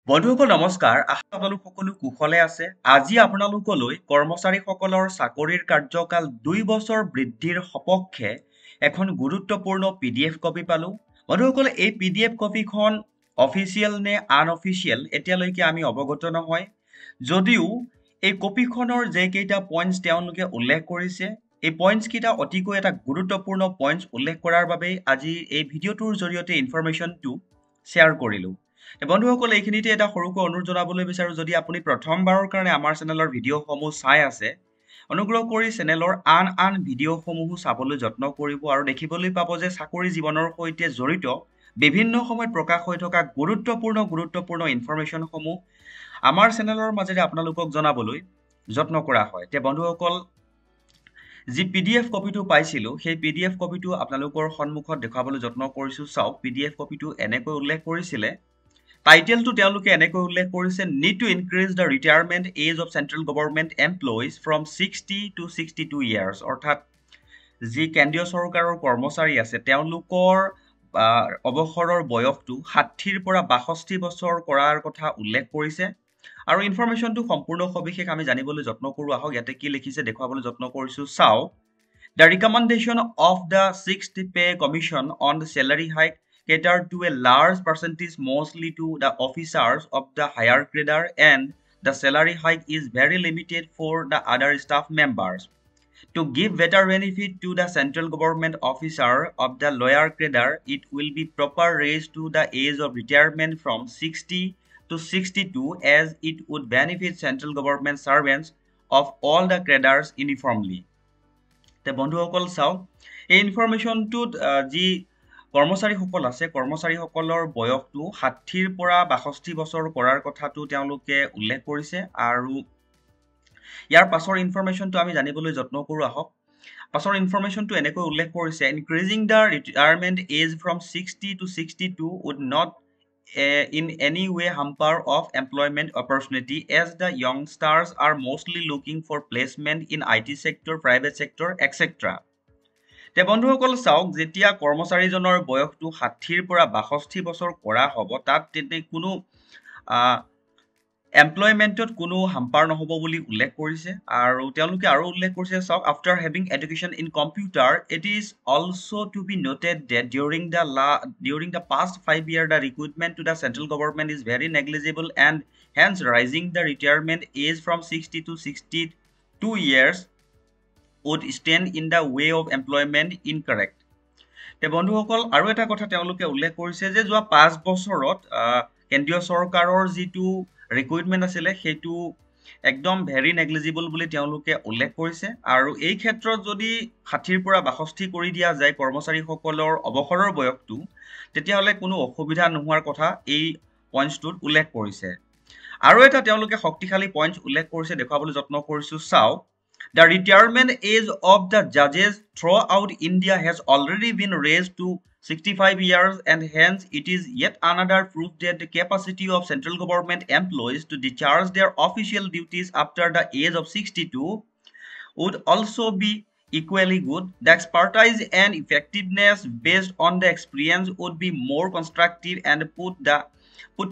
বন্ধুসকল নমস্কাৰ আশা আপোনালোক সকলো কুশলে আছে আজি আপোনালোকলৈ কৰ্মচাৰীসকলৰ চাকৰিৰ কাৰ্যকাল 2 বছৰ বৃদ্ধিৰ সপক্ষে এখন গুৰুত্বপূৰ্ণ পিডিএফ কপি পালো বন্ধুসকল এই পিডিএফ কপিখন অফিচিয়েল নে আনঅফিচিয়েল এতিয়ালৈকে আমি অৱগত নহয় যদিও এই কপিখনৰ যে কেইটা পইণ্টছ তেওঁলোকে উল্লেখ কৰিছে এই পইণ্টছ কেইটা অতিকৈ এটা গুৰুত্বপূৰ্ণ পইণ্টছ উল্লেখ কৰাৰ বাবে আজি এই ভিডিঅ'টোৰ জৰিয়তে ইনফৰমেশ্যনটো শ্বেয়াৰ কৰিলো বন্ধুসকল এইখিনিতে এটা সৰুকৈ অনুৰোধ জনাবলৈ বিচাৰো যদি আপুনি প্ৰথমবাৰৰ কাৰণে আমাৰ চেনেলৰ ভিডিঅ'সমূহ চাই আছে অনুগ্ৰহ কৰি চেনেলৰ আন ভিডিঅ'সমূহ চাবলৈ যত্ন কৰিব আৰু দেখিবলৈ পাব যে চাকৰি জীৱনৰ সৈতে জড়িত বিভিন্ন সময়ত প্ৰকাশ হৈ থকা গুৰুত্বপূৰ্ণ ইনফৰমেশ্যনসমূহ আমাৰ চেনেলৰ মাজেৰে আপোনালোকক জনাবলৈ যত্ন কৰা হয় তে বন্ধুসকল যি পিডিএফ কপিটো পাইছিলো সেই পিডিএফ কপিটো আপোনালোকৰ সন্মুখত দেখাবলৈ যত্ন কৰিছো চাওক পিডিএফ কপিটো এনেকৈ উল্লেখ কৰিছিলে Title to তেওঁলোকে এনেকৈ উল্লেখ কৰিছে need to increase the retirement age of central government employees from 60 to 62 years অৰ্থাৎ যি কেন্দ্ৰীয় চৰকাৰৰ কৰ্মচাৰী আছে তেওঁলোকৰ অৱসৰৰ বয়সটো 60 ৰ পৰা 62 বছৰ কৰাৰ কথা উল্লেখ কৰিছে আৰু ইনফৰমেশ্যনটো সম্পূৰ্ণ সবিশেষ আমি জানিবলৈ যত্ন কৰো আহক ইয়াতে কি লিখিছে দেখুৱাবলৈ যত্ন কৰিছো চাও The recommendation of the 6th pay commission on the salary hike catered to a large percentage mostly to the officers of the higher grader and the salary hike is very limited for the other staff members. To give better benefit to the central government officer of the lower grader, it will be proper raised to the age of retirement from 60 to 62 as it would benefit central government servants of all the graders uniformly. তে বন্ধুসকল চাওক এই ইনফৰমেশ্যনটোত যি কৰ্মচাৰীসকল আছে কৰ্মচাৰীসকলৰ বয়সটো 60 ৰ পৰা 62 বছৰ কৰাৰ কথাটো তেওঁলোকে উল্লেখ কৰিছে আৰু ইয়াৰ পাছৰ ইনফৰমেশ্যনটো আমি জানিবলৈ যত্ন কৰো আহক পাছৰ ইনফৰমেশ্যনটো এনেকৈ উল্লেখ কৰিছে increasing the retirement age from 60 to 62 would not in any way hamper of employment opportunity as the youngsters are mostly looking for placement in IT sector, private sector, etc. তে বন্ধুসকল চাওক যেতিয়া কৰ্মচাৰীজনৰ বয়সটো 60 ৰ পৰা 62 বছৰ কৰা হ'ব তাত তেনে কোনো এমপ্লয়মেন্টত কোনো হাম্পাৰ নহব বুলি উল্লেখ কৰিছে আৰু তেওঁলোকে আৰু উল্লেখ কৰিছে চাওক after having education in computer it is also to be noted that during the past 5 years the recruitment to the central government is very negligible and hence rising the retirement age from 60 to 62 years would stand in the way of employment incorrect তে বন্ধুসকল আৰু এটা কথা তেওঁলোকে উল্লেখ কৰিছে যে যোৱা 5 বছৰত কেন্দ্ৰীয় চৰকাৰৰ যিটো ৰিক্ৰুটমেন্ট আছিল হেতু একদম ভেৰি নেগলিজিবল বুলি তেওঁলোকে উল্লেখ কৰিছে আৰু এই ক্ষেত্ৰত যদি 60 ৰ পৰা 62 কৰি দিয়া যায় কৰ্মচাৰীসকলৰ অৱসৰৰ বয়সটো তেতিয়া হলে কোনো অসুবিধা নোহোৱাৰ কথা এই পইণ্টছটোত উল্লেখ কৰিছে আৰু এটা তেওঁলোকে শক্তিশালী পইণ্টছ উল্লেখ কৰিছে দেখুৱাবলৈ যত্ন কৰিছো চাও The retirement age of the judges throughout India has already been raised to 65 years and hence it is yet another proof that the capacity of central government employees to discharge their official duties after the age of 62 would also be equally good. The expertise and effectiveness based on the experience would be more constructive and put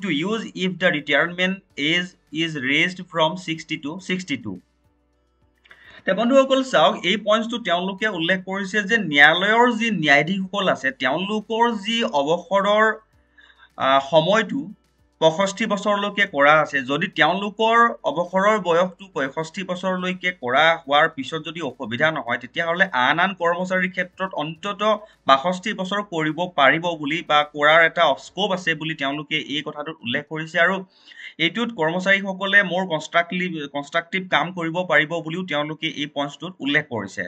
to use if the retirement age is raised from 60 to 62. তে বন্ধুসকল চাওক এই পইণ্টছটো তেওঁলোকে উল্লেখ কৰিছে যে ন্যায়ালয়ৰ যি ন্যায়াধীশসকল আছে তেওঁলোকৰ যি অৱসৰৰ সময়টো 65 বছৰলৈকে কৰা আছে যদি তেওঁলোকৰ অৱসৰৰ বয়সটো 65 বছৰলৈকে কৰা হোৱাৰ পিছত যদি অসুবিধা নহয় তেতিয়া হলে আন কৰ্মচাৰীৰ ক্ষেত্ৰত অন্তত 62 বছৰ কৰিব পাৰিব বুলি বা কৰাৰ এটা স্কোপ আছে বুলি তেওঁলোকে এই কথাটোত উল্লেখ কৰিছে আৰু এইটোত কৰ্মচাৰীসকলে মোৰ কনস্ট্ৰাকটিভ কাম কৰিব পাৰিব বুলিও তেওঁলোকে এই পইণ্টছটোত উল্লেখ কৰিছে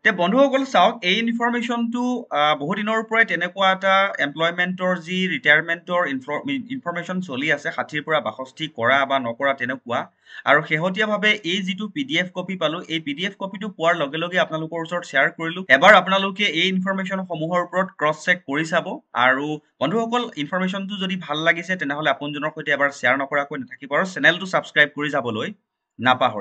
তে বন্ধুসকল চাওক এই ইনফৰমেশ্যনটো বহু দিনৰ পৰাই তেনেকুৱা এটা এমপ্লয়মেন্টৰ যি ৰিটায়াৰমেন্টৰ ইনফৰমেশ্যন চলি আছে 60 ৰ পৰা 62 কৰা বা নকৰা তেনেকুৱা আৰু শেহতীয়াভাৱে এই যিটো পিডিএফ কপি পালো এই পিডিএফ কপিটো পোৱাৰ লগে লগে আপোনালোকৰ ওচৰত শ্বেয়াৰ কৰিলো এবাৰ আপোনালোকে এই ইনফৰমেশ্যন সমূহৰ ওপৰত ক্ৰছ চেক কৰি চাব আৰু বন্ধুসকল ইনফৰমেশ্যনটো যদি ভাল লাগিছে তেনেহলে আপোনজনৰ সৈতে এবাৰ শ্বেয়াৰ নকৰাকৈ নাথাকিব আৰু চেনেলটো সাবস্ক্ৰাইব কৰি যাবলৈ নাপাহৰিব